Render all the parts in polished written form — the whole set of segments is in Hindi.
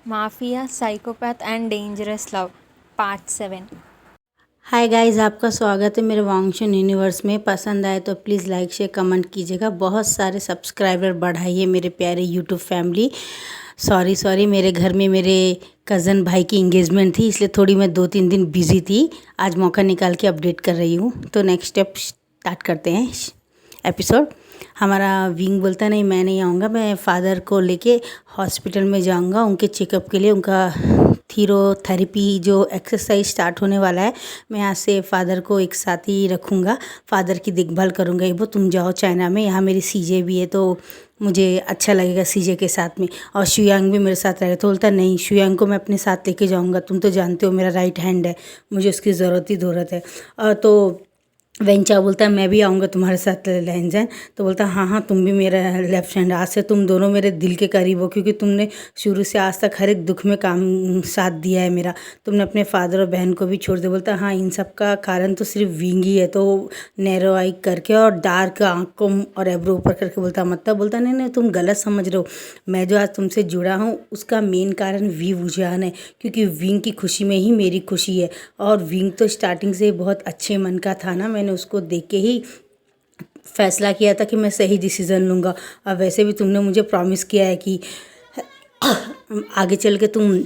Mafia, psychopath and dangerous love part 7। Hi guys, आपका स्वागत है मेरे वांगशून यूनिवर्स में। पसंद आए तो प्लीज़ लाइक शेयर कमेंट कीजिएगा। बहुत सारे सब्सक्राइबर बढ़ाइए मेरे प्यारे यूट्यूब फैमिली। सॉरी मेरे घर में मेरे कज़न भाई की इंगेजमेंट थी, इसलिए थोड़ी मैं 2-3 दिन बिजी थी। आज मौका निकाल के अपडेट कर रही हूँ। तो नेक्स्ट स्टेप स्टार्ट करते हैं एपिसोड। हमारा विंग बोलता नहीं, मैं नहीं आऊँगा, मैं फ़ादर को लेके हॉस्पिटल में जाऊँगा उनके चेकअप के लिए। उनका थीरोथेरेपी जो एक्सरसाइज स्टार्ट होने वाला है, मैं यहाँ से फ़ादर को एक साथ ही रखूँगा, फ़ादर की देखभाल करूँगा। ये वो तुम जाओ चाइना में, यहाँ मेरी सीजे भी है तो मुझे अच्छा लगेगा सीजे के साथ में, और शुयांग भी मेरे साथ रहेगा। तो बोलता नहीं, शुयांग को मैं अपने साथ लेके जाऊँगा, तुम तो जानते हो मेरा राइट हैंड है, मुझे उसकी ज़रूरत है। तो वेंचा बोलता है मैं भी आऊँगा तुम्हारे साथ लैंजन। तो बोलता है हाँ तुम भी मेरा लेफ्ट हैंड, आज से तुम दोनों मेरे दिल के करीब हो, क्योंकि तुमने शुरू से आज तक हर एक दुख में काम साथ दिया है मेरा। तुमने अपने फादर और बहन को भी छोड़ दिया। बोलता है हाँ, इन सब का कारण तो सिर्फ विंग ही है। तो नैरो आई करके और डार्क आँखों और एब्रो ऊपर करके बोलता मतलब, बोलता नहीं तुम गलत समझ रहे हो, मैं जो आज तुमसे जुड़ा हूँ उसका मेन कारण वी वुजान है, क्योंकि विंग की खुशी में ही मेरी खुशी है। और विंग तो स्टार्टिंग से बहुत अच्छे मन का था ना, मैंने उसको देख के ही फैसला किया था कि मैं सही डिसीज़न लूँगा। और वैसे भी तुमने मुझे प्रॉमिस किया है कि आगे चल के तुम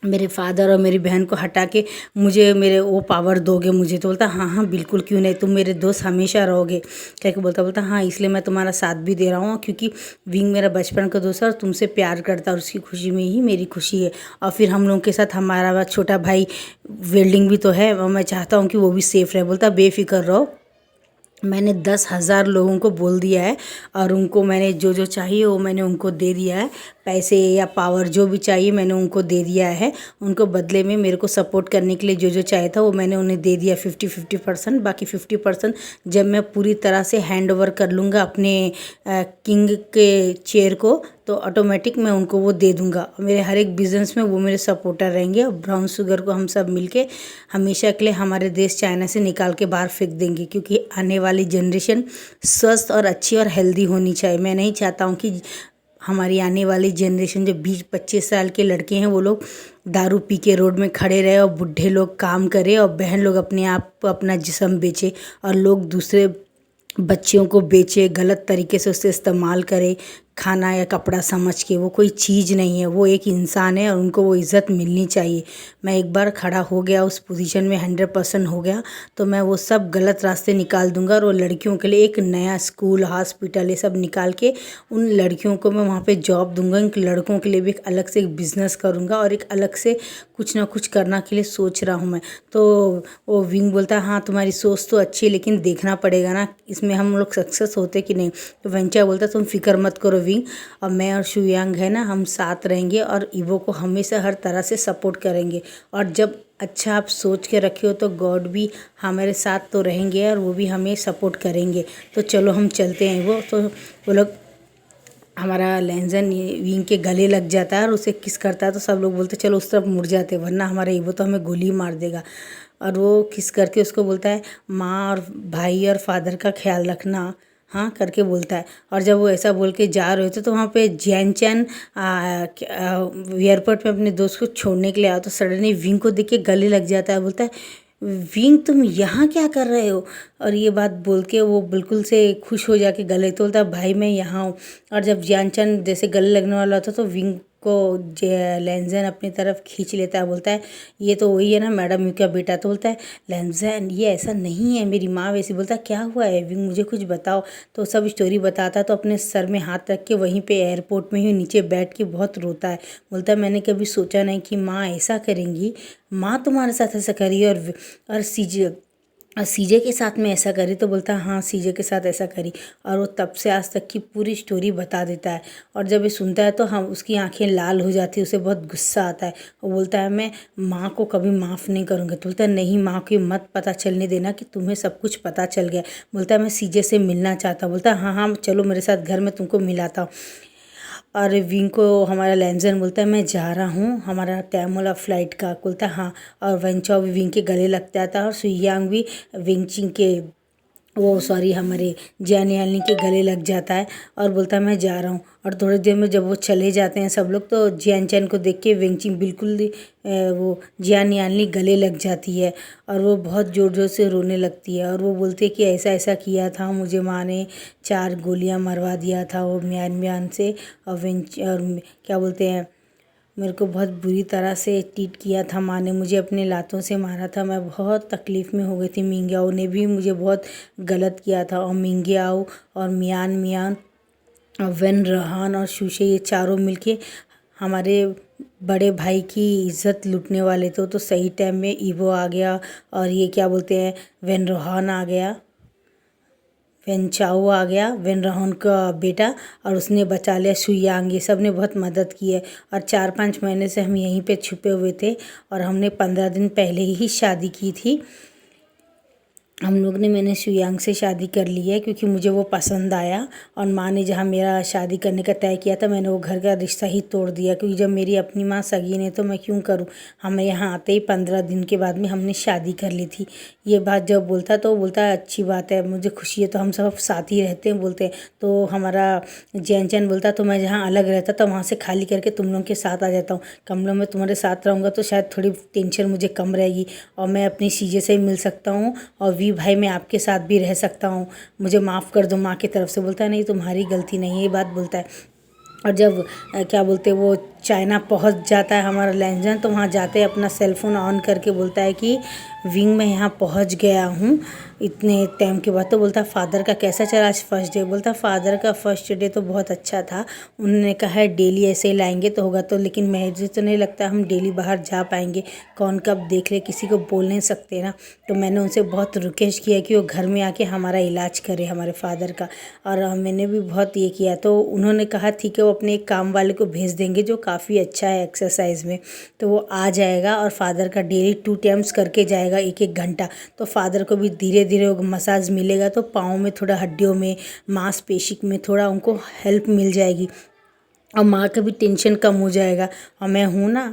मेरे फादर और मेरी बहन को हटा के मुझे मेरे वो पावर दोगे मुझे। तो बोलता हाँ बिल्कुल, क्यों नहीं, तुम मेरे दोस्त हमेशा रहोगे। कह के बोलता हाँ, इसलिए मैं तुम्हारा साथ भी दे रहा हूँ, क्योंकि विंग मेरा बचपन का दोस्त है और तुमसे प्यार करता है, और उसकी खुशी में ही मेरी खुशी है। और फिर हम लोगों के साथ हमारा छोटा भाई वेल्डिंग भी तो है, और मैं चाहता हूँ कि वो भी सेफ़ रहे। बोलता बेफिक्र रहो, मैंने 10,000 लोगों को बोल दिया है, और उनको मैंने जो जो चाहिए वो मैंने उनको दे दिया है। पैसे या पावर जो भी चाहिए मैंने उनको दे दिया है। उनको बदले में मेरे को सपोर्ट करने के लिए जो जो चाहिए था वो मैंने उन्हें दे दिया 50-50%। बाकी 50% जब मैं पूरी तरह से हैंड ओवर कर लूँगा अपने किंग के चेयर को, तो ऑटोमेटिक मैं उनको वो दे दूँगा। मेरे हर एक बिज़नेस में वो मेरे सपोर्टर रहेंगे। और ब्राउन शुगर को हम सब मिलके हमेशा के लिए हमारे देश चाइना से निकाल के बाहर फेंक देंगे, क्योंकि आने वाली जनरेशन स्वस्थ और अच्छी और हेल्दी होनी चाहिए। मैं नहीं चाहता हूँ कि हमारी आने वाली जनरेशन जो 20-25 साल के लड़के हैं वो लोग दारू पी के रोड में खड़े रहे, और बूढ़े लोग काम करें, और बहन लोग अपने आप अपना जिस्म बेचे, और लोग दूसरे बच्चियों को बेचे, गलत तरीके से उससे इस्तेमाल करे खाना या कपड़ा समझ के। वो कोई चीज़ नहीं है, वो एक इंसान है, और उनको वो इज़्ज़त मिलनी चाहिए। मैं एक बार खड़ा हो गया उस पोजीशन में 100% हो गया, तो मैं वो सब गलत रास्ते निकाल दूंगा, और वो लड़कियों के लिए एक नया स्कूल हॉस्पिटल ये सब निकाल के उन लड़कियों को मैं वहाँ पे जॉब दूंगा। इन लड़कों के लिए भी एक अलग से एक बिज़नेस करूँगा, और एक अलग से कुछ ना कुछ करना के लिए सोच रहा हूँ मैं। तो वो विंग बोलता है हाँ तुम्हारी सोच तो अच्छी है, लेकिन देखना पड़ेगा ना इसमें हम लोग सक्सेस होते कि नहीं। तो वेंचा बोलता तुम फिक्र मत करो विंग, और मैं और शुयांग है ना, हम साथ रहेंगे, और ईवो को हमेशा हर तरह से सपोर्ट करेंगे। और जब अच्छा आप सोच के रखे हो तो गॉड भी हमारे साथ तो रहेंगे, और वो भी हमें सपोर्ट करेंगे। तो चलो हम चलते हैं। वो लोग हमारा लैंजन विंग के गले लग जाता है और उसे किस करता है, तो सब लोग बोलते चलो उस तरफ मुड़ जाते, वरना हमारा ईवो तो हमें गोली मार देगा। और वो किस करके उसको बोलता है माँ और भाई और फादर का ख्याल रखना, हाँ करके बोलता है। और जब वो ऐसा बोल के जा रहे थे तो वहाँ पे जैन चैन एयरपोर्ट पे अपने दोस्त को छोड़ने के लिए आया, तो सडनली विंग को देख के गले लग जाता है। बोलता है विंग तुम यहाँ क्या कर रहे हो, और ये बात बोल के वो बिल्कुल से खुश हो जाके गले तो बोलता है भाई मैं यहाँ हूँ। और जब ज्यानचैन जैसे गले लगने वाला था तो विंग को लैंजन अपनी तरफ खींच लेता है। बोलता है ये तो वही है ना मैडम यू का बेटा। तो बोलता है लैंजन ये ऐसा नहीं है, मेरी माँ वैसी। बोलता है क्या हुआ है विंग, मुझे कुछ बताओ। तो सब स्टोरी बताता है, तो अपने सर में हाथ रख के वहीं पे एयरपोर्ट में ही नीचे बैठ के बहुत रोता है। बोलता है मैंने कभी सोचा नहीं कि माँ ऐसा करेंगी, माँ तुम्हारे साथ ऐसा करी, और सीजे के साथ में ऐसा करी। तो बोलता है हाँ सीजे के साथ ऐसा करी, और वो तब से आज तक की पूरी स्टोरी बता देता है। और जब ये सुनता है तो हम उसकी आंखें लाल हो जाती है, उसे बहुत गुस्सा आता है। वो बोलता है मैं माँ को कभी माफ़ नहीं करूँगा। तो बोलता है नहीं, माँ को मत पता चलने देना कि तुम्हें सब कुछ पता चल गया। बोलता है मैं सीजे से मिलना चाहता हूँ। बोलता है हाँ चलो मेरे साथ घर में तुमको मिलाता हूँ। और विंग को हमारा लैंजन बोलता है मैं जा रहा हूँ, हमारा टाइम वाला फ्लाइट का। बोलता है हाँ, और वेंचाओ भी विंग के गले लगता था, और सुयांग भी विंग चिंग के वो सॉरी हमारे जियान यानी के गले लग जाता है और बोलता है मैं जा रहा हूँ। और थोड़ी देर में जब वो चले जाते हैं सब लोग, तो जियान चैन को देख के वेंचिंग बिल्कुल वो जियान यानी गले लग जाती है और वो बहुत ज़ोर ज़ोर से रोने लगती है। और वो बोलती है कि ऐसा ऐसा किया था, मुझे माँ ने 4 गोलियां मरवा दिया था वो म्यान म्यान से। और क्या बोलते हैं, मेरे को बहुत बुरी तरह से ट्रीट किया था माँ ने, मुझे अपने लातों से मारा था, मैं बहुत तकलीफ़ में हो गई थी। मिंग्याओ ने भी मुझे बहुत गलत किया था। और मिंग्याओ और मियान मियान और वेन रहान और शुशे, ये चारों मिलके हमारे बड़े भाई की इज्जत लूटने वाले थे। तो सही टाइम में ईवो आ गया और ये क्या बोलते हैं वेन रोहान आ गया, वेन चाओ आ गया, वेन रहोन का बेटा, और उसने बचा लिया शुयांग। ये सब ने बहुत मदद की है। और 4-5 महीने से हम यहीं पे छुपे हुए थे और हमने 15 दिन पहले ही शादी की थी। हम लोग ने मैंने शुयांग से शादी कर ली है क्योंकि मुझे वो पसंद आया। और माँ ने जहाँ मेरा शादी करने का तय किया था, मैंने वो घर का रिश्ता ही तोड़ दिया क्योंकि जब मेरी अपनी माँ सगी ने तो मैं क्यों करूँ। हमें यहाँ आते ही 15 दिन के बाद में हमने शादी कर ली थी। ये बात जब बोलता तो बोलता है अच्छी बात है, मुझे खुशी है, तो हम सब साथ ही रहते हैं बोलते हैं। तो हमारा जैन चैन बोलता तो मैं जहाँ अलग रहता था वहाँ से खाली करके तुम लोग के साथ आ जाता हूँ, कमलों में तुम्हारे साथ रहूँगा तो शायद थोड़ी टेंशन मुझे कम रहेगी और मैं अपनी चीज़ें से मिल सकता हूँ और वी भाई मैं आपके साथ भी रह सकता हूँ, मुझे माफ़ कर दो माँ की तरफ से। बोलता है नहीं तुम्हारी गलती नहीं है, ये बात बोलता है। और जब क्या बोलते वो चाइना पहुंच जाता है हमारा लैंजन, तो वहाँ जाते अपना सेलफोन ऑन करके बोलता है कि विंग में यहाँ पहुंच गया हूँ इतने टाइम के बाद। तो बोलता फादर का कैसा चला आज फर्स्ट डे। बोलता फादर का फर्स्ट डे तो बहुत अच्छा था, उन्होंने कहा है डेली ऐसे ही लाएंगे तो होगा, तो लेकिन मुझे तो नहीं लगता हम डेली बाहर जा पाएंगे, कौन कब देख ले, किसी को बोल नहीं सकते ना। तो मैंने उनसे बहुत रिक्वेस्ट किया कि वो घर में आके हमारा इलाज करे हमारे फादर का, और मैंने भी बहुत ये किया। तो उन्होंने कहा ठीक है वो अपने एक काम वाले को भेज देंगे जो काफ़ी अच्छा है एक्सरसाइज में, तो वो आ जाएगा और फादर का डेली 2 टाइम्स करके जाएगा 1-1 घंटा। तो फादर को भी धीरे धीरे मसाज मिलेगा तो पाँव में थोड़ा, हड्डियों में, मांसपेशी में थोड़ा उनको हेल्प मिल जाएगी और माँ का भी टेंशन कम हो जाएगा। और मैं हूँ ना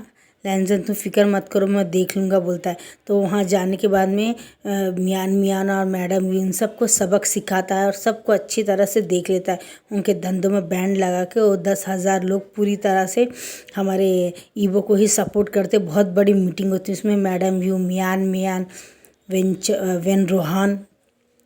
लैंजन, तुम फिक्र मत करो, मैं देख लूँगा बोलता है। तो वहाँ जाने के बाद में मियान मियान और मैडम भी इन सबको सबक सिखाता है और सबको अच्छी तरह से देख लेता है। उनके धंधों में बैंड लगा के वो 10,000 लोग पूरी तरह से हमारे ईवो को ही सपोर्ट करते। बहुत बड़ी मीटिंग होती है उसमें, मैडम व्यू, मियान मियान, वेन रोहान,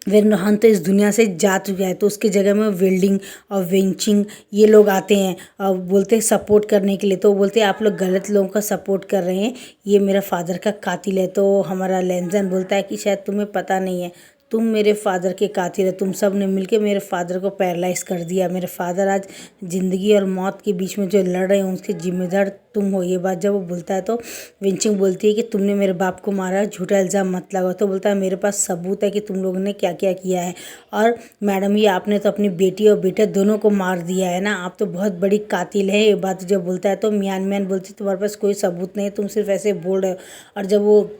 वेन रोहान तो इस दुनिया से जा चुका है, तो उसके जगह में वेल्डिंग और वेंचिंग ये लोग आते हैं और बोलते हैं सपोर्ट करने के लिए। तो बोलते हैं आप लोग गलत लोगों का सपोर्ट कर रहे हैं, ये मेरा फादर का कातिल है। तो हमारा लैंजन बोलता है कि शायद तुम्हें पता नहीं है, तुम मेरे फादर के कातिल है, तुम सब ने मिलके मेरे फादर को पैरालाइज कर दिया। मेरे फादर आज ज़िंदगी और मौत के बीच में जो लड़ रहे हैं उसके जिम्मेदार तुम हो। ये बात जब वो बोलता है तो विंचिंग बोलती है कि तुमने मेरे बाप को मारा, झूठा इल्ज़ाम मत लगाओ। तो बोलता है मेरे पास सबूत है कि तुम लोगों ने क्या क्या किया है। और मैडम ये आपने तो अपनी बेटी और बेटे दोनों को मार दिया है ना, आप तो बहुत बड़ी कातिल है। ये बात जब बोलता है तो मियान मियान बोलती तुम्हारे पास कोई सबूत नहीं, तुम सिर्फ ऐसे बोल रहे हो। और जब वो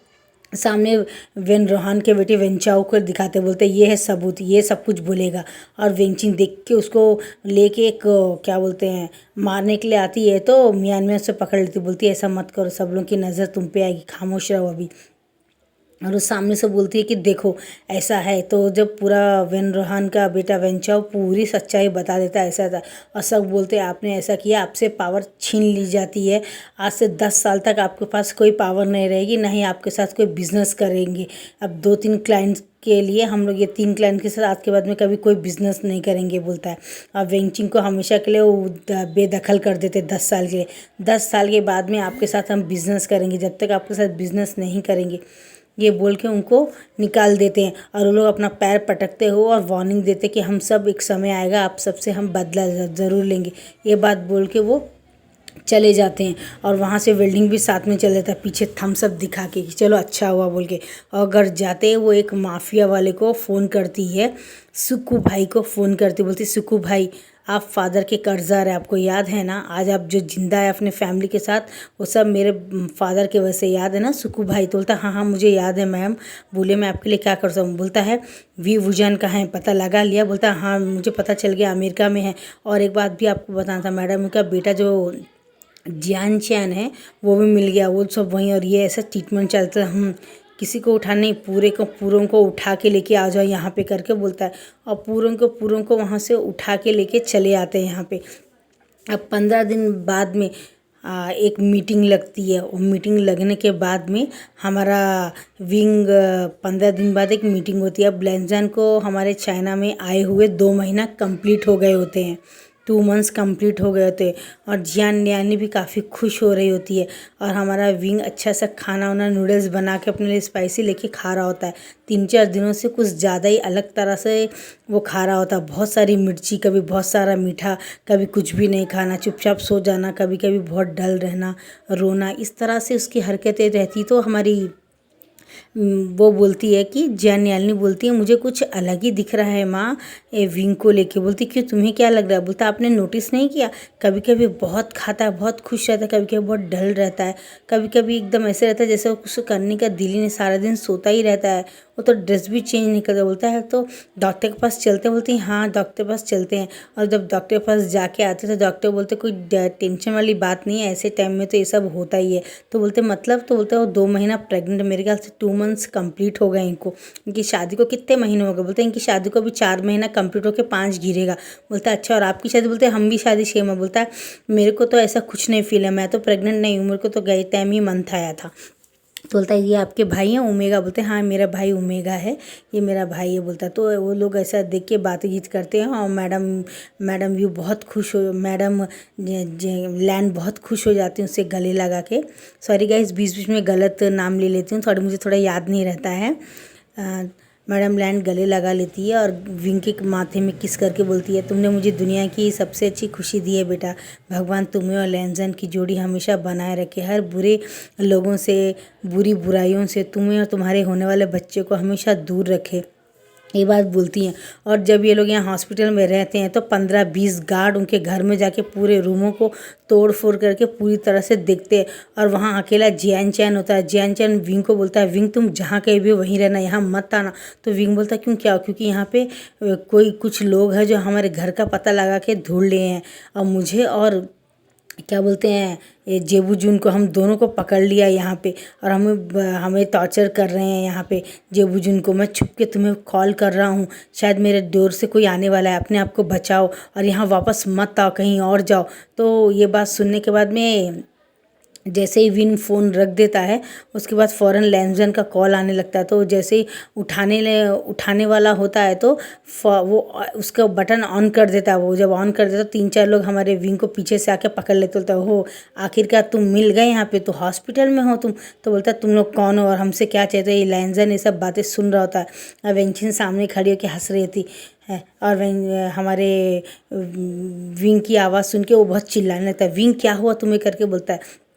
सामने वेन रोहान के बेटे वेंचाओ को दिखाते बोलते ये है सबूत, ये सब कुछ बोलेगा। और वेंचिंग देख के उसको लेके एक क्या बोलते हैं मारने के लिए आती है, तो मियान मियान से पकड़ लेती, बोलती है ऐसा मत करो, सब लोगों की नज़र तुम पे आएगी, खामोश रहो अभी। और उस सामने से बोलती है कि देखो ऐसा है। तो जब पूरा वेन रोहान का बेटा वेंचाओ पूरी सच्चाई बता देता है ऐसा था, और सब बोलते हैं आपने ऐसा किया, आपसे पावर छीन ली जाती है, आज से 10 साल तक आपके पास कोई पावर नहीं रहेगी, ना ही आपके साथ कोई बिजनेस करेंगे। अब 2-3 क्लाइंट्स के लिए हम लोग ये 3 क्लाइंट के साथ आज के बाद में कभी कोई बिजनेस नहीं करेंगे बोलता है। और वेंचिंग को हमेशा के लिए वो बेदखल कर देते 10 साल के लिए। 10 साल के बाद में आपके साथ हम बिजनेस करेंगे, जब तक आपके साथ बिजनेस नहीं करेंगे, ये बोल के उनको निकाल देते हैं। और वो लोग अपना पैर पटकते हो और वार्निंग देते कि हम सब एक समय आएगा, आप सबसे हम बदला ज़रूर लेंगे। ये बात बोल के वो चले जाते हैं। और वहाँ से वेल्डिंग भी साथ में चल जाता है पीछे थम्स अप दिखा के कि चलो अच्छा हुआ बोल के। और घर जाते हैं वो एक माफिया वाले को फ़ोन करती है, सुक्कू भाई को फ़ोन करती, बोलती सुक्कू भाई आप फादर के कर्जदार है, आपको याद है ना, आज आप जो जिंदा है अपने फैमिली के साथ, वो सब मेरे फादर के वजह से, याद है ना सुक्कू भाई। तो बोलता हाँ हाँ मुझे याद है मैम, बोले मैं आपके लिए क्या कर सकूँ। बोलता है वी वुजान कहाँ है, पता लगा लिया। बोलता हाँ मुझे पता चल गया अमेरिका में है। और एक बात भी आपको बताना था मैडम, उनका बेटा जो जियान चैन है वो भी मिल गया, वो सब वहीं, और ये ऐसा ट्रीटमेंट चलता है। किसी को उठा नहीं, पूरों को उठा के लेके आ जाओ यहाँ पे करके बोलता है। और पूरों को वहाँ से उठा के लेके चले आते हैं यहाँ पे। अब 15 दिन बाद में एक मीटिंग लगती है। वो मीटिंग लगने के बाद में हमारा विंग 15 दिन बाद एक मीटिंग होती है। अब लैंजन को हमारे चाइना में आए हुए 2 महीना कंप्लीट हो गए होते हैं, 2 मंथ्स कंप्लीट हो गए होते हैं। और जियान न्यानी भी काफ़ी खुश हो रही होती है। और हमारा विंग अच्छा सा खाना वाना नूडल्स बना के अपने लिए स्पाइसी लेके खा रहा होता है। 3-4 दिनों से कुछ ज़्यादा ही अलग तरह से वो खा रहा होता है। बहुत सारी मिर्ची, कभी बहुत सारा मीठा, कभी कुछ भी नहीं खाना, चुपचाप सो जाना, कभी कभी बहुत डल रहना, रोना, इस तरह से उसकी हरकतें रहती। तो हमारी वो बोलती है कि जियान बोलती है मुझे कुछ अलग ही दिख रहा है माँ ये विंग को लेके। बोलती क्यों, तुम्हें क्या लग रहा है? बोलता आपने नोटिस नहीं किया, कभी कभी बहुत खाता है, बहुत खुश रहता है, कभी कभी बहुत डल रहता है, कभी कभी एकदम ऐसे रहता है जैसे वो कुछ करने का दिल ही नहीं, सारा दिन सोता ही रहता है, वो तो ड्रेस भी चेंज नहीं करता। बोलता है तो डॉक्टर के पास चलते हैं। बोलती हैं हाँ डॉक्टर के पास चलते हैं। और जब डॉक्टर के पास जाके आते तो डॉक्टर बोलते कोई टेंशन वाली बात नहीं है, ऐसे टाइम में तो ये सब होता ही है। तो बोलते मतलब, तो बोलते वो 2 महीना प्रेग्नेंट, मेरे ख्याल से 2 मंथ्स कंप्लीट हो गए इनको। इनकी शादी को कितने महीने हो गए? बोलते इनकी शादी को अभी 4 महीना कंप्लीट होकर 5 गिरेगा। बोलता अच्छा और आपकी शादी? बोलते हम भी शादी 6 में। बोलता है मेरे को तो ऐसा कुछ नहीं फील है, मैं तो प्रेग्नेंट नहीं हूँ, मेरे को तो गए टाइम ही मंथ आया था। तो बोलता है ये आपके भाई हैं ओमेगा? बोलते हैं हाँ मेरा भाई ओमेगा है, ये मेरा भाई है। बोलता है तो वो लोग ऐसा देख के बातचीत करते हैं। और मैडम व्यू बहुत खुश हो, मैडम लैंड बहुत खुश हो जाती हैं उससे गले लगा के। सॉरी गाइस, बीच बीच में गलत नाम ले लेती हूँ, मुझे थोड़ा याद नहीं रहता है। मैडम लैंड गले लगा लेती है और विंग के माथे में किस करके बोलती है तुमने मुझे दुनिया की सबसे अच्छी खुशी दी है बेटा, भगवान तुम्हें और लैंजन की जोड़ी हमेशा बनाए रखे, हर बुरे लोगों से, बुरी बुराइयों से तुम्हें और तुम्हारे होने वाले बच्चे को हमेशा दूर रखे, ये बात बोलती हैं। और जब ये लोग यहाँ हॉस्पिटल में रहते हैं तो 15-20 गार्ड उनके घर में जाके पूरे रूमों को तोड़ फोड़ करके पूरी तरह से देखते हैं। और वहाँ अकेला जियान चैन होता है। जियान चैन विंग को बोलता है विंग तुम जहाँ कहीं भी हो वहीं रहना, यहाँ मत आना। तो विंग बोलता है क्यों, क्या? क्योंकि यहाँ पे कोई कुछ लोग हैं जो हमारे घर का पता लगा के ढूंढ लिए हैं और मुझे और क्या बोलते हैं ये जेबू जून को, हम दोनों को पकड़ लिया यहाँ पे और हमें टॉर्चर कर रहे हैं यहाँ पे जेबू जून को। मैं छुप के तुम्हें कॉल कर रहा हूँ, शायद मेरे डोर से कोई आने वाला है, अपने आप को बचाओ और यहाँ वापस मत आओ, कहीं और जाओ। तो ये बात सुनने के बाद में जैसे ही विन फ़ोन रख देता है उसके बाद फ़ौरन लैंजन का कॉल आने लगता है। तो जैसे ही उठाने वाला होता है तो वो उसका बटन ऑन कर देता है। वो जब ऑन कर देता है तो 3-4 लोग हमारे विंग को पीछे से आके पकड़ लेते। बोलता है हो आखिरकार तुम मिल गए यहाँ पे, तो हॉस्पिटल में हो तुम? तो बोलता है तुम लोग कौन हो और हमसे क्या चाहते हो? ये लैंजन ये सब बातें सुन रहा होता है और वेंचिन सामने खड़ी होकर हंस रही थी है। और हमारे विंग की आवाज़ सुन के वो बहुत चिल्लाने लगता है, विंग क्या हुआ तुम्हें करके बोलता है।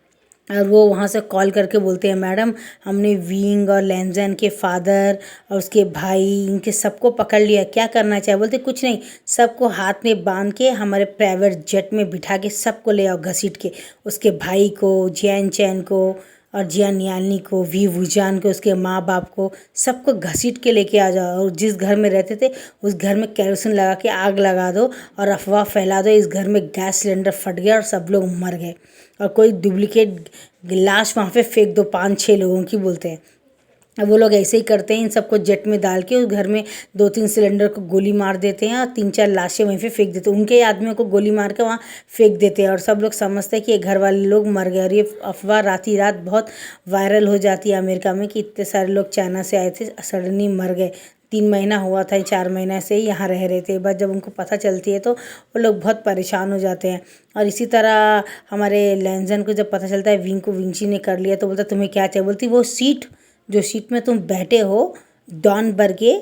और वो वहाँ से कॉल करके बोलते हैं मैडम हमने विंग और लैंजन के फादर और उसके भाई इनके सबको पकड़ लिया, क्या करना चाहिए? बोलते कुछ नहीं, सबको हाथ में बांध के हमारे प्राइवेट जेट में बिठा के सबको ले आओ घसीट के, उसके भाई को, जियान चैन को और जियान यानी को, वी वुजान को, उसके माँ बाप को, सबको घसीट के लेके आ जाओ। और जिस घर में रहते थे उस घर में केरोसिन लगा के आग लगा दो और अफवाह फैला दो इस घर में गैस सिलेंडर फट गया और सब लोग मर गए। और कोई डुप्लीकेट लाश वहाँ पे फेंक दो 5-6 लोगों की, बोलते हैं। अब वो लोग ऐसे ही करते हैं, इन सबको जेट में डाल के उस घर में 2-3 सिलेंडर को गोली मार देते हैं और 3-4 लाशें वहीं पे फेंक देते हैं, उनके आदमियों को गोली मार के वहाँ फेंक देते हैं। और सब लोग समझते हैं कि ये घर वाले लोग मर गए। और ये अफवाह रात बहुत वायरल हो जाती है अमेरिका में कि इतने सारे लोग चाइना से आए थे सडनली मर गए। 3 महीना हुआ था, 4 महीना से ही यहाँ रह रहे थे। बस जब उनको पता चलती है तो वो लोग बहुत परेशान हो जाते हैं। और इसी तरह हमारे लैंजन को जब पता चलता है विंग को विंची ने कर लिया तो बोलता तुम्हें क्या चाहिए? बोलती वो सीट जो सीट में तुम बैठे हो डॉन बन के,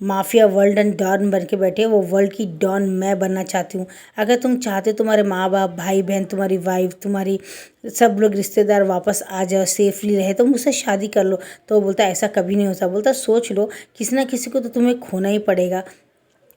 माफिया वर्ल्ड एंड डॉन बन के बैठे हो, वो वर्ल्ड की डॉन मैं बनना चाहती हूँ। अगर तुम चाहते तुम्हारे माँ बाप, भाई बहन, तुम्हारी वाइफ, तुम्हारी सब लोग रिश्तेदार वापस आ जाओ, सेफली रहे, तो मुझसे शादी कर लो। तो वो बोलता ऐसा कभी नहीं होता। बोलता सोच लो, किसी ना किसी को तो तुम्हें खोना ही पड़ेगा।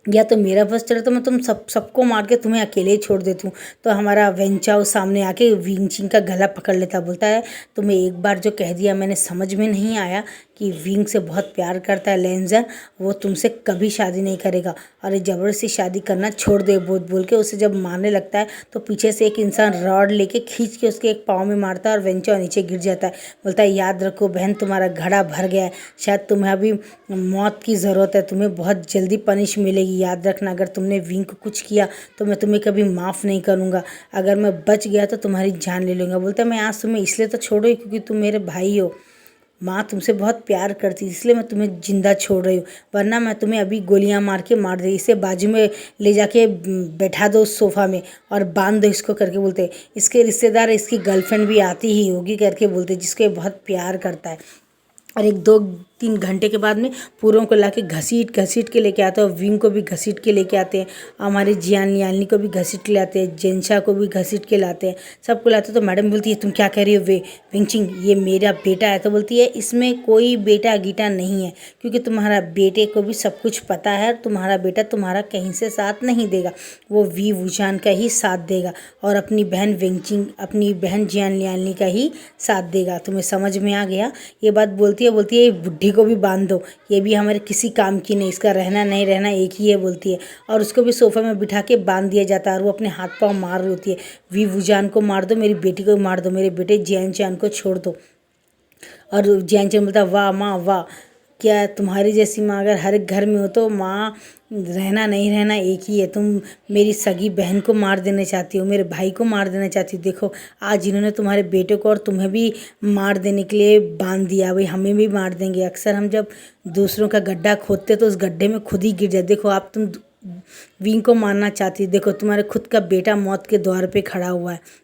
या तो मेरा बस चले तो मैं तुम सबको मार के तुम्हें अकेले ही छोड़ देती हूँ। तो हमारा वेंचाओ सामने आके विंग चिंग का गला पकड़ लेता, बोलता है तुम्हें एक बार जो कह दिया मैंने समझ में नहीं आया कि विंग से बहुत प्यार करता है लेंजर, वो तुमसे कभी शादी नहीं करेगा और ये ज़बरदस्ती शादी करना छोड़ दे बोल के उसे जब मारने लगता है तो पीछे से एक इंसान रॉड लेके खींच के उसके एक पाँव में मारता है और वेंचाओ नीचे गिर जाता है। बोलता है याद रखो बहन, तुम्हारा घड़ा भर गया है, शायद तुम्हें अभी मौत की ज़रूरत है, तुम्हें बहुत जल्दी पनिश मिलेगी। याद रखना अगर तुमने विंग को कुछ किया तो मैं तुम्हें कभी माफ़ नहीं करूँगा, अगर मैं बच गया तो तुम्हारी जान ले लूँगा। बोलता है मैं आज तुम्हें इसलिए तो छोड़ रही हूँ क्योंकि तुम मेरे भाई हो, माँ तुमसे बहुत प्यार करती इसलिए मैं तुम्हें जिंदा छोड़ रही हूँ, वरना मैं तुम्हें अभी गोलियां मार के मार दे। इसे बाजू में ले जाके बैठा दो उस सोफ़ा में और बांध दो इसको करके बोलते। इसके रिश्तेदार इसकी गर्लफ्रेंड भी आती ही होगी करके बोलते, जिसको बहुत प्यार करता है। और 1-2-3 घंटे के बाद में पूरों को लाके घसीट के लेके आते हैं और विंग को भी घसीट के लेके आते हैं, हमारे जियान लियानी को भी घसीट के लाते हैं, जेंशा को भी घसीट के लाते हैं, सबको लाते हैं। तो मैडम बोलती है तुम क्या कह रही हो विंगचिंग, ये मेरा बेटा है। तो बोलती है इसमें कोई बेटा गीटा नहीं है क्योंकि तुम्हारा बेटे को भी सब कुछ पता है, तुम्हारा बेटा तुम्हारा कहीं से साथ नहीं देगा, वो वी वुजान का ही साथ देगा और अपनी बहन विंगचिंग अपनी बहन जियान लियानी का ही साथ देगा। तुम्हें समझ में आ गया? ये बात बोलती है बुढ़ी को भी बांध दो, ये भी हमारे किसी काम की नहीं, इसका रहना नहीं रहना एक ही है बोलती है। और उसको भी सोफे में बिठा के बांध दिया जाता है और वो अपने हाथ पाँव मार रही होती है, वी वुजान को मार दो, मेरी बेटी को मार दो, मेरे बेटे जियान चान को छोड़ दो। और जियान चान बोलता वाह माँ वाह, क्या तुम्हारी जैसी माँ अगर हर एक घर में हो तो माँ रहना नहीं रहना एक ही है। तुम मेरी सगी बहन को मार देना चाहती हो, मेरे भाई को मार देना चाहती हो, देखो आज इन्होंने तुम्हारे बेटे को और तुम्हें भी मार देने के लिए बांध दिया, भाई हमें भी मार देंगे। अक्सर हम जब दूसरों का गड्ढा खोदते तो उस गड्ढे में खुद ही गिर जाए। देखो आप तुम विंग को मारना चाहती, देखो तुम्हारे खुद का बेटा मौत के द्वार पे खड़ा हुआ है।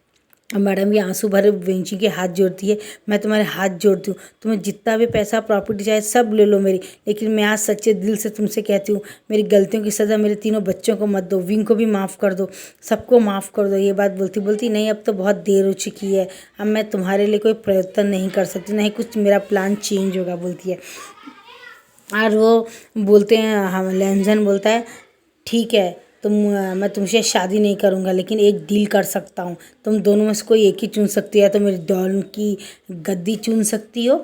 मैडम ये आंसू भरे विंची के हाथ जोड़ती है, मैं तुम्हारे हाथ जोड़ती हूँ, तुम्हें जितना भी पैसा प्रॉपर्टी चाहे सब ले लो मेरी, लेकिन मैं आज सच्चे दिल से तुमसे कहती हूँ मेरी गलतियों की सज़ा मेरे तीनों बच्चों को मत दो, विंग को भी माफ़ कर दो, सबको माफ़ कर दो। ये बात बोलती नहीं अब तो बहुत देर हो चुकी है, अब मैं तुम्हारे लिए कोई प्रयत्न नहीं कर सकती, नहीं कुछ मेरा प्लान चेंज होगा बोलती है। और वो बोलते हैं हम लेंजन बोलता है ठीक है मैं तुमसे शादी नहीं करूँगा लेकिन एक डील कर सकता हूँ, तुम दोनों में से कोई एक ही चुन सकती हो, या तो मेरी डॉन की गद्दी चुन सकती हो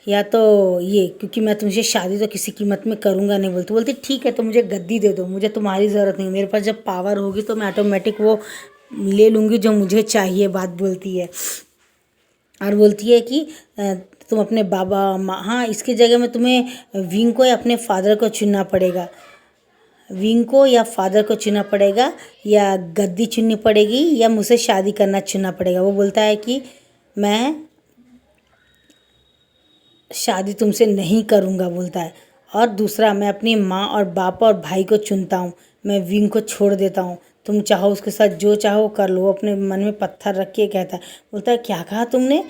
या तो ये, क्योंकि मैं तुमसे शादी तो किसी कीमत में करूँगा नहीं। बोलती ठीक है तो मुझे गद्दी दे दो, मुझे तुम्हारी ज़रूरत नहीं, मेरे पास जब पावर होगी तो मैं ऑटोमेटिक वो ले लूँगी जो मुझे चाहिए। बात बोलती है और बोलती है कि तुम अपने बाबा माँ, हाँ इसकी जगह में तुम्हें विंग को या अपने फादर को चुनना पड़ेगा, विंग को या फादर को चुनना पड़ेगा, या गद्दी चुननी पड़ेगी, या मुझसे शादी करना चुनना पड़ेगा। वो बोलता है कि मैं शादी तुमसे नहीं करूँगा बोलता है। और दूसरा मैं अपनी माँ और बाप और भाई को चुनता हूँ, मैं विंग को छोड़ देता हूँ, तुम चाहो उसके साथ जो चाहो कर लो। वो अपने मन में पत्थर रख के कहता है, बोलता है क्या कहा तुमने,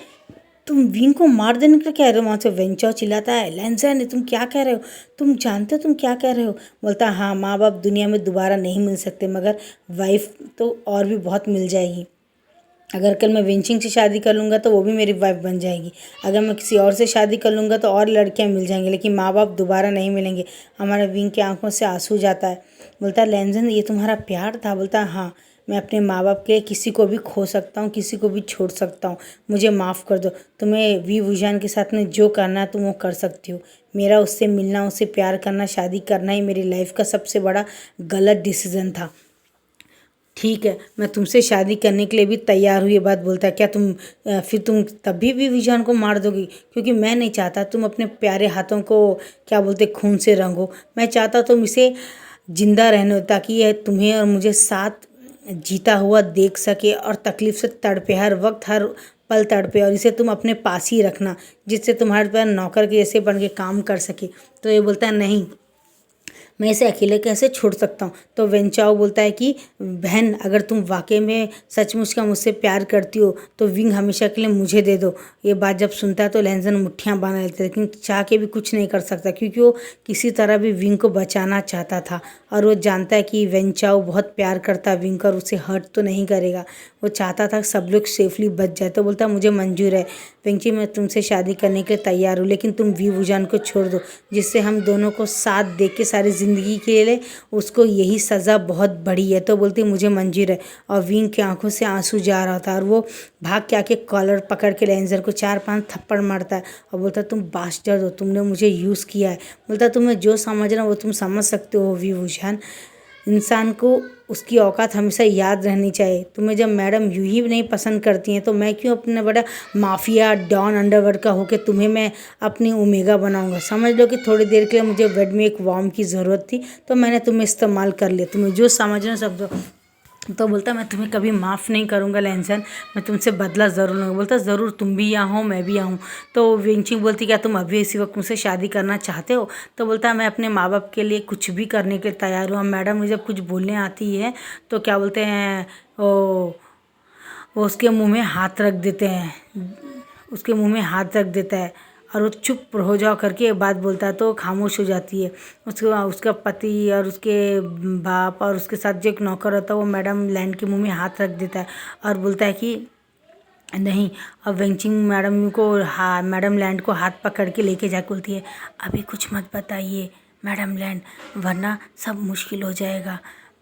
तुम विंग को मार देने के लिए कह रहे हो? वहाँ से वेंचाओ चिल्लाता है लेंजर तुम क्या कह रहे हो, तुम जानते हो तुम क्या कह रहे हो? बोलता है हाँ माँ बाप दुनिया में दोबारा नहीं मिल सकते, मगर वाइफ तो और भी बहुत मिल जाएगी। अगर कल मैं विंचिंग से शादी कर लूँगा तो वो भी मेरी वाइफ बन जाएगी, अगर मैं किसी और से शादी कर लूँगा तो और लड़कियाँ मिल जाएंगी, लेकिन माँ बाप दोबारा नहीं मिलेंगे। हमारे विंग की आंखों से आंसू जाता है। बोलता है लेंजन ये तुम्हारा प्यार था? बोलता है हाँ, मैं अपने माँ बाप के लिए किसी को भी खो सकता हूँ, किसी को भी छोड़ सकता हूँ, मुझे माफ़ कर दो। तुम्हें वी वुजान के साथ में जो करना है तुम वो कर सकती हो, मेरा उससे मिलना, उससे प्यार करना, शादी करना ही मेरी लाइफ का सबसे बड़ा गलत डिसीज़न था। ठीक है मैं तुमसे शादी करने के लिए भी तैयार हूँ। ये बात बोलता है क्या तुम फिर तुम तभी भी विजान को मार दोगी? क्योंकि मैं नहीं चाहता तुम अपने प्यारे हाथों को क्या बोलते खून से रंगो, मैं चाहता तुम इसे जिंदा रहने दो ताकि यह तुम्हें और मुझे साथ जीता हुआ देख सके और तकलीफ़ से तड़पे, हर वक्त हर पल तड़पे, और इसे तुम अपने पास ही रखना जिससे तुम्हारे पास नौकर के जैसे बन के काम कर सके। तो ये बोलता है नहीं मैं इसे अकेले कैसे छोड़ सकता हूँ। तो वेंचाओ बोलता है कि बहन अगर तुम वाकई में सचमुच का मुझसे प्यार करती हो तो विंग हमेशा के लिए मुझे दे दो। ये बात जब सुनता है तो लेंजन मुट्ठियाँ बांध लेता है, लेकिन चाह के भी कुछ नहीं कर सकता क्योंकि वो किसी तरह भी विंग को बचाना चाहता था और वो जानता है कि वेंचाओ बहुत प्यार करता है विंग और उसे हर्ट तो नहीं करेगा। वो चाहता था सब लोग सेफली बच जाए। तो बोलता मुझे मंजूर है वेंची, मैं तुमसे शादी करने के लिए तैयार हूँ, लेकिन तुम वी वुजान को छोड़ दो जिससे हम दोनों को साथ देख के सारी ज़िंदगी के लिए उसको यही सज़ा बहुत बड़ी है। तो बोलती मुझे मंजूर है। और विंग की आंखों से आंसू जा रहा था और वो भाग के आके कॉलर पकड़ के लेंजर को 4-5 थप्पड़ मारता है और बोलता तुम बास्टर्ड हो, तुमने मुझे यूज़ किया है। बोलता तुम्हें जो समझना वो तुम समझ सकते हो विभूषण। इंसान को उसकी औकात हमेशा याद रहनी चाहिए। तुम्हें जब मैडम यूं ही नहीं पसंद करती हैं तो मैं क्यों अपना बड़ा माफिया डॉन अंडरवर्ल्ड का होकर तुम्हें मैं अपनी ओमेगा बनाऊंगा। समझ लो कि थोड़ी देर के लिए मुझे बेड में एक वार्म की ज़रूरत थी तो मैंने तुम्हें इस्तेमाल कर लिया। तुम्हें जो समझना सब दो। तो बोलता मैं तुम्हें कभी माफ़ नहीं करूँगा लेंसन, मैं तुमसे बदला ज़रूर लूँगा। बोलता ज़रूर, तुम भी यहाँ हो मैं भी यहाँ हूँ। तो विंचिंग बोलती क्या तुम अभी इसी वक्त मुझसे शादी करना चाहते हो? तो बोलता मैं अपने माँ बाप के लिए कुछ भी करने के लिए तैयार हूँ। मैडम मुझे जब कुछ बोलने आती है तो क्या बोलते हैं वो उसके मुँह में हाथ रख देते हैं, उसके मुँह में हाथ रख देता है और वो चुप हो जाओ करके एक बात बोलता है तो खामोश हो जाती है। उसका पति और उसके बाप और उसके साथ जो एक नौकर होता है वो मैडम लैंड के मुंह में हाथ रख देता है और बोलता है कि नहीं। अब वेंचिंग मैडम लैंड को हाथ पकड़ के लेके जाके बोलती है अभी कुछ मत बताइए मैडम लैंड, वरना सब मुश्किल हो जाएगा।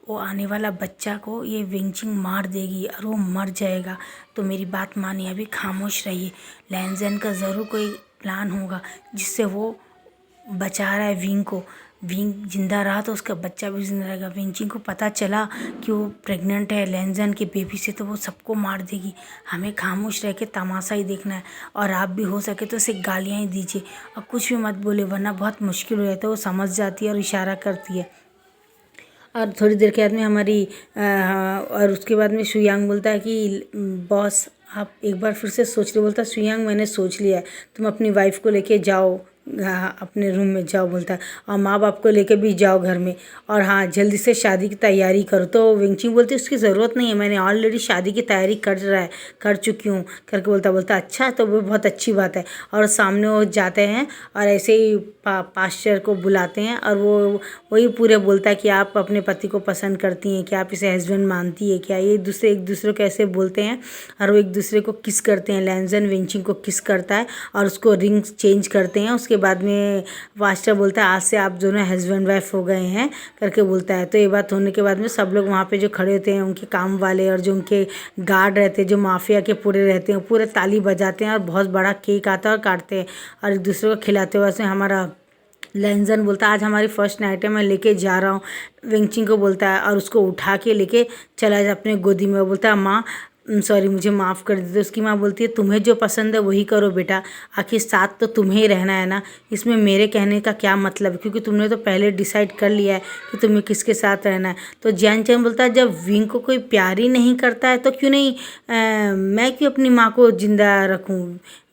वो आने वाला बच्चा को ये विंचिंग मार देगी और वो मर जाएगा। तो मेरी बात मानिए, अभी खामोश रहिए। लैंजन का ज़रूर कोई प्लान होगा जिससे वो बचा रहा है विंग को। विंग जिंदा रहा तो उसका बच्चा भी जिंदा रहेगा। विंचिंग को पता चला कि वो प्रेग्नेंट है लेंजन के बेबी से तो वो सबको मार देगी। हमें खामोश रह के तमाशा ही देखना है और आप भी हो सके तो उसे गालियाँ ही दीजिए और कुछ भी मत बोले वरना बहुत मुश्किल हो जाता है। वो समझ जाती है और इशारा करती है। और थोड़ी देर के बाद में और उसके बाद में शुयांग बोलता है कि बॉस आप एक बार फिर से सोच लो। बोलता शुयांग मैंने सोच लिया है, तुम अपनी वाइफ को लेके जाओ, अपने रूम में जाओ बोलता है, और माँ बाप को लेके भी जाओ घर में, और हाँ जल्दी से शादी की तैयारी करो। तो विंचिंग बोलती है उसकी ज़रूरत नहीं है, मैंने ऑलरेडी शादी की तैयारी कर चुकी हूँ करके बोलता अच्छा तो वो बहुत अच्छी बात है। और सामने वो जाते हैं और ऐसे ही पास्टर को बुलाते हैं और वो वही पूरे बोलता है कि आप अपने पति को पसंद करती हैं क्या, आप इसे हस्बैंड मानती है क्या। ये एक दूसरे को ऐसे बोलते हैं और वो एक दूसरे को किस करते हैं। लैंजन विंचिंग को किस करता है और उसको रिंग चेंज करते हैं। उसके बाद में पास्टर बोलता है आज से आप दोनों हस्बैंड वाइफ हो गए हैं करके बोलता है। तो ये बात होने के बाद में सब लोग वहाँ पे जो खड़े होते हैं उनके काम वाले और जो उनके गार्ड रहते हैं जो माफिया के पूरे रहते हैं पूरे ताली बजाते हैं और बहुत बड़ा केक आता है और काटते हैं और एक दूसरे को खिलाते हुए। वैसे हमारा लेंजन बोलता है आज हमारी फर्स्ट नाइट है, मैं लेके जा रहा हूँ। विंचिंग को बोलता है और उसको उठा के लेके चला जाए अपने गोदी में। वो बोलता है माँ सॉरी मुझे माफ़ कर दीजिए। उसकी माँ बोलती है तुम्हें जो पसंद है वही करो बेटा, आखिर साथ तो तुम्हें ही रहना है ना, इसमें मेरे कहने का क्या मतलब है, क्योंकि तुमने तो पहले डिसाइड कर लिया है कि तुम्हें किसके साथ रहना है। तो जैन चैन बोलता है जब विंग को कोई प्यार ही नहीं करता है तो क्यों नहीं मैं क्यों अपनी माँ को जिंदा रखूँ।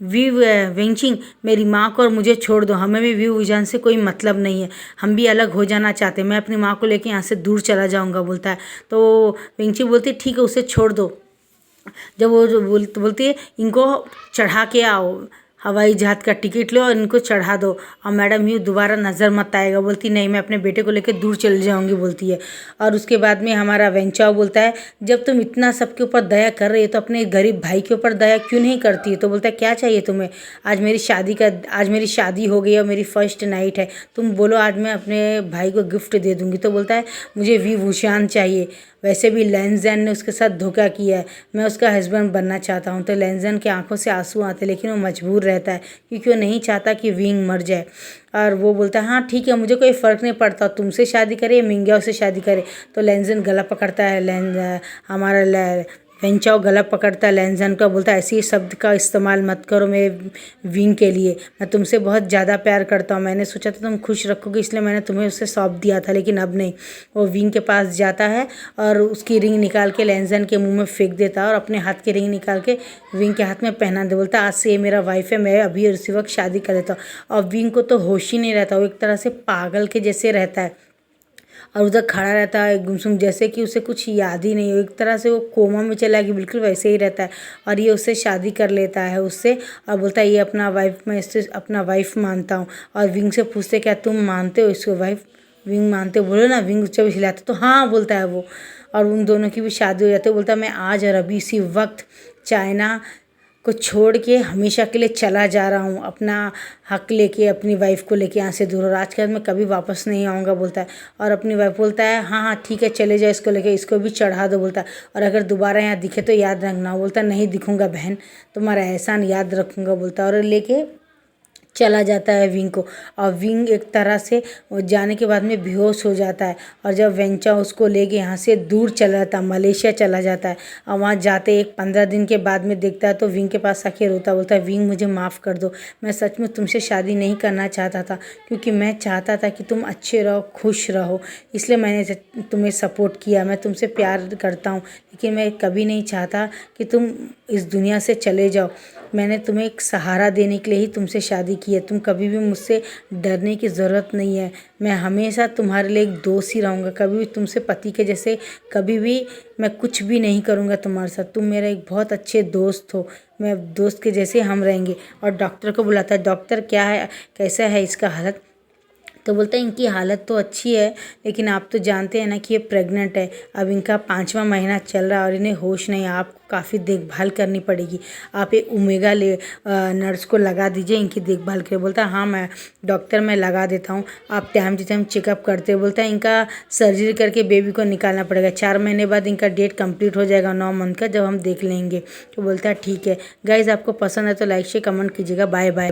विंचिंग मेरी माँ को और मुझे छोड़ दो, हमें भी विजान से कोई मतलब नहीं है, हम भी अलग हो जाना चाहते हैं, मैं अपनी माँ को लेकर यहाँ से दूर चला जाऊँगा बोलता है। तो विंचिंग बोलती है ठीक है उसे छोड़ दो। जब वो जो बोलती है इनको चढ़ा के आओ, हवाई जहाज़ का टिकट लो और इनको चढ़ा दो और मैडम ये दोबारा नज़र मत आएगा। बोलती नहीं मैं अपने बेटे को लेकर दूर चली जाऊंगी बोलती है। और उसके बाद में हमारा वेंचाओ बोलता है जब तुम इतना सबके ऊपर दया कर रही हो तो अपने गरीब भाई के ऊपर दया क्यों नहीं करती है। तो बोलता है क्या चाहिए तुम्हें, आज मेरी शादी हो गई और मेरी फर्स्ट नाइट है, तुम बोलो आज मैं अपने भाई को गिफ्ट दे दूँगी। तो बोलता है मुझे विभूषण चाहिए, वैसे भी लेंजन ने उसके साथ धोखा किया है, मैं उसका हस्बैंड बनना चाहता हूँ। तो लेंजन के आंखों से आंसू आते लेकिन वो मजबूर रहता है क्योंकि वो नहीं चाहता कि विंग मर जाए। और वो बोलता है हाँ ठीक है मुझे कोई फ़र्क नहीं पड़ता, तुमसे शादी करे या मिंग्याओ से शादी करे। तो लेंजन गला पकड़ता है, हमारा वेंचाओ गला पकड़ता है लेंजन का, बोलता है ऐसे शब्द का इस्तेमाल मत करो मेरे विंग के लिए, मैं तुमसे बहुत ज़्यादा प्यार करता हूँ, मैंने सोचा था तुम खुश रखोगे इसलिए मैंने तुम्हें उसे सौंप दिया था लेकिन अब नहीं। वो विंग के पास जाता है और उसकी रिंग निकाल के लेंजन के मुंह में फेंक देता है और अपने हाथ की रिंग निकाल के विंग के हाथ में पहना दे। बोलता है आज से ये मेरा वाइफ है, मैं अभी उसी वक्त शादी कर लेता हूँ। और विंग को तो होश ही नहीं रहता, वो एक तरह से पागल के जैसे रहता है और उधर खड़ा रहता है गुमसुम जैसे कि उसे कुछ याद ही नहीं हो, एक तरह से वो कोमा में चला गया, बिल्कुल वैसे ही रहता है। और ये उससे शादी कर लेता है उससे और बोलता है ये अपना वाइफ, मैं इससे अपना वाइफ मानता हूँ। और विंग से पूछते क्या तुम मानते हो इसको वाइफ, विंग मानते हो बोलो ना, विंग जब हिलाते तो हाँ बोलता है वो। और उन दोनों की भी शादी हो जाती है। बोलता है मैं आज और अभी इसी वक्त चाइना को छोड़ के हमेशा के लिए चला जा रहा हूँ, अपना हक लेके, अपनी वाइफ को लेके यहाँ से दूर, और आज के बाद मैं कभी वापस नहीं आऊँगा बोलता है। और अपनी वाइफ बोलता है हाँ हाँ ठीक है चले जाओ, इसको लेके, इसको भी चढ़ा दो बोलता है। और अगर दोबारा यहाँ दिखे तो याद रखना। बोलता है नहीं दिखूंगा बहन, तुम्हारा एहसान याद रखूंगा बोलता है। और लेके चला जाता है विंग को। और विंग एक तरह से जाने के बाद में बेहोश हो जाता है। और जब वेंचा उसको लेके यहाँ से दूर चला जाता है, मलेशिया चला जाता है। और वहाँ जाते एक 15 दिन के बाद में देखता है तो विंग के पास आके रोता, बोलता है विंग मुझे माफ़ कर दो, मैं सच में तुमसे शादी नहीं करना चाहता था, क्योंकि मैं चाहता था कि तुम अच्छे रहो, खुश रहो, इसलिए मैंने तुम्हें सपोर्ट किया, मैं तुमसे प्यार करता हूँ, लेकिन मैं कभी नहीं चाहता कि तुम इस दुनिया से चले जाओ। मैंने तुम्हें एक सहारा देने के लिए ही तुमसे शादी की है, तुम कभी भी मुझसे डरने की ज़रूरत नहीं है, मैं हमेशा तुम्हारे लिए एक दोस्त ही रहूँगा, कभी भी तुमसे पति के जैसे कभी भी मैं कुछ भी नहीं करूँगा तुम्हारे साथ, तुम मेरा एक बहुत अच्छे दोस्त हो, मैं दोस्त के जैसे हम रहेंगे। और डॉक्टर को बुलाता है, डॉक्टर क्या है, कैसा है इसका हालत? तो बोलता है इनकी हालत तो अच्छी है, लेकिन आप तो जानते हैं ना कि ये प्रेग्नेंट है, अब इनका 5वां महीना चल रहा है और इन्हें होश नहीं है, आपको काफ़ी देखभाल करनी पड़ेगी, आप एक ओमेगा नर्स को लगा दीजिए इनकी देखभाल के। बोलता है हाँ मैं डॉक्टर मैं लगा देता हूँ, आप टाइम टू टाइम चेकअप करते हो। बोलता है इनका सर्जरी करके बेबी को निकालना पड़ेगा, 4 महीने बाद इनका डेट कंप्लीट हो जाएगा 9 मंथ का, जब हम देख लेंगे। तो बोलता है ठीक है। गाइज़ आपको पसंद है तो लाइक शेयर कमेंट कीजिएगा। Bye bye.